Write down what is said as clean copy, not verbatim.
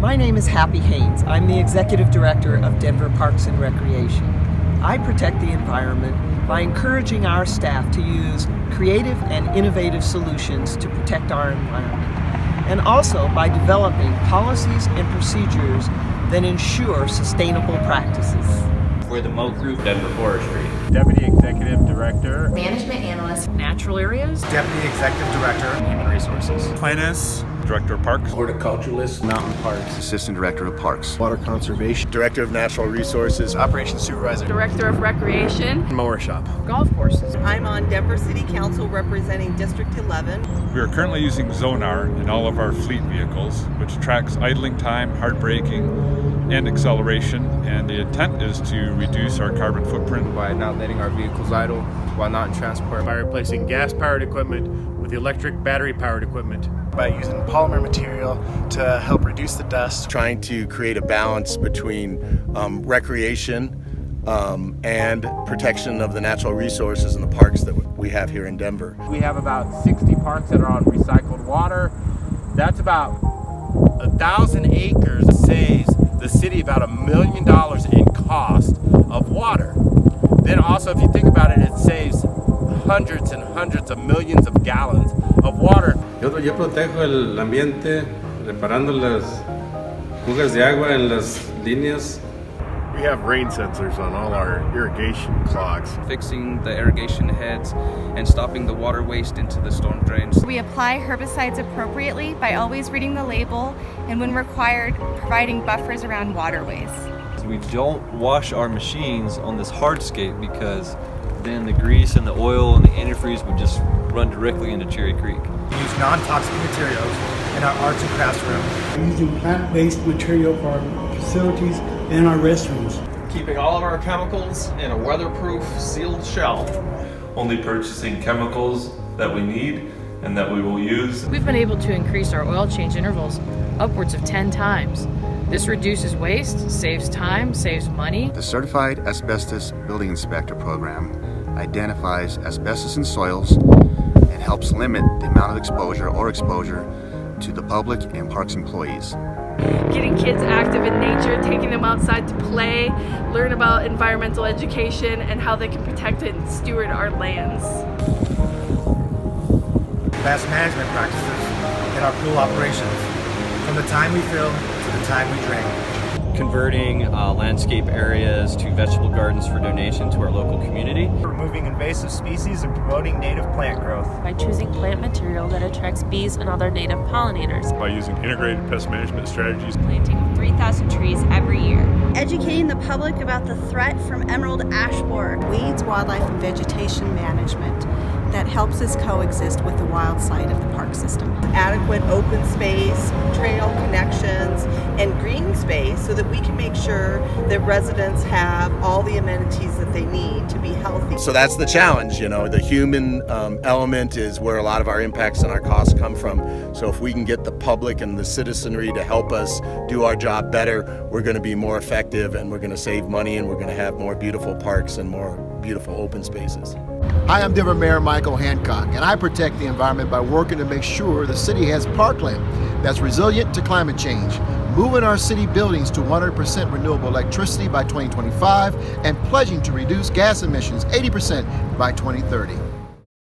My name is Happy Haynes. I'm the Executive Director of Denver Parks and Recreation. I protect the environment by encouraging our staff to use creative and innovative solutions to protect our environment, and also by developing policies and procedures that ensure sustainable practices. We're the Moat Group, Denver Forestry. Deputy Executive Director. Management Analyst. Natural Areas. Deputy Executive Director. Human Resources. Finance. Director of Parks. Horticulturalist. Mountain Parks. Assistant Director of Parks. Water Conservation. Director of Natural Resources. Operations Supervisor. Director of Recreation. Mower Shop. Golf courses. I'm on Denver City Council representing District 11. We are currently using Zonar in all of our fleet vehicles, which tracks idling time, hard braking, and acceleration, and the intent is to reduce our carbon footprint by not letting our vehicles idle while not in transport, by replacing gas-powered equipment with electric battery-powered equipment, by using polymer material to help reduce the dust, trying to create a balance between recreation and protection of the natural resources in the parks that we have here in Denver. We have about 60 parks that are on recycled water. That's about 1,000 acres. Saves the city about $1 million in cost of water. Then also, if you think about it, it saves hundreds and hundreds of millions of gallons of water. Yo protejo el ambiente reparando las fugas de agua en las líneas. We have rain sensors on all our irrigation clogs. Fixing the irrigation heads and stopping the water waste into the storm drains. We apply herbicides appropriately by always reading the label and, when required, providing buffers around waterways. We don't wash our machines on this hardscape because then the grease and the oil and the antifreeze would just run directly into Cherry Creek. We use non-toxic materials in our arts and crafts room. We're using plant-based material for our facilities and our restrooms. Keeping all of our chemicals in a weatherproof, sealed shelf. Only purchasing chemicals that we need and that we will use. We've been able to increase our oil change intervals upwards of 10 times. This reduces waste, saves time, saves money. The Certified Asbestos Building Inspector program identifies asbestos in soils and helps limit the amount of exposure to the public and parks employees. Getting kids active in nature, taking them outside to play, learn about environmental education and how they can protect and steward our lands. Best management practices in our pool operations. From the time we fill to the time we drain. Converting landscape areas to vegetable gardens for donation to our local community. Removing invasive species and promoting native plant growth. By choosing plant material that attracts bees and other native pollinators. By using integrated pest management strategies. Planting 3,000 trees every year. Educating the public about the threat from emerald ash borer. Weeds, wildlife, and vegetation management that helps us coexist with the wild side of the park system. Adequate open space, trail connections, and green space so that we can make sure that residents have all the amenities that they need to be healthy. So that's the challenge, you know, the human element is where a lot of our impacts and our costs come from. So if we can get the public and the citizenry to help us do our job better, we're going to be more effective and we're going to save money and we're going to have more beautiful parks and more beautiful open spaces. Hi, I'm Denver Mayor Michael Hancock, and I protect the environment by working to make sure the city has parkland that's resilient to climate change, moving our city buildings to 100% renewable electricity by 2025, and pledging to reduce gas emissions 80% by 2030.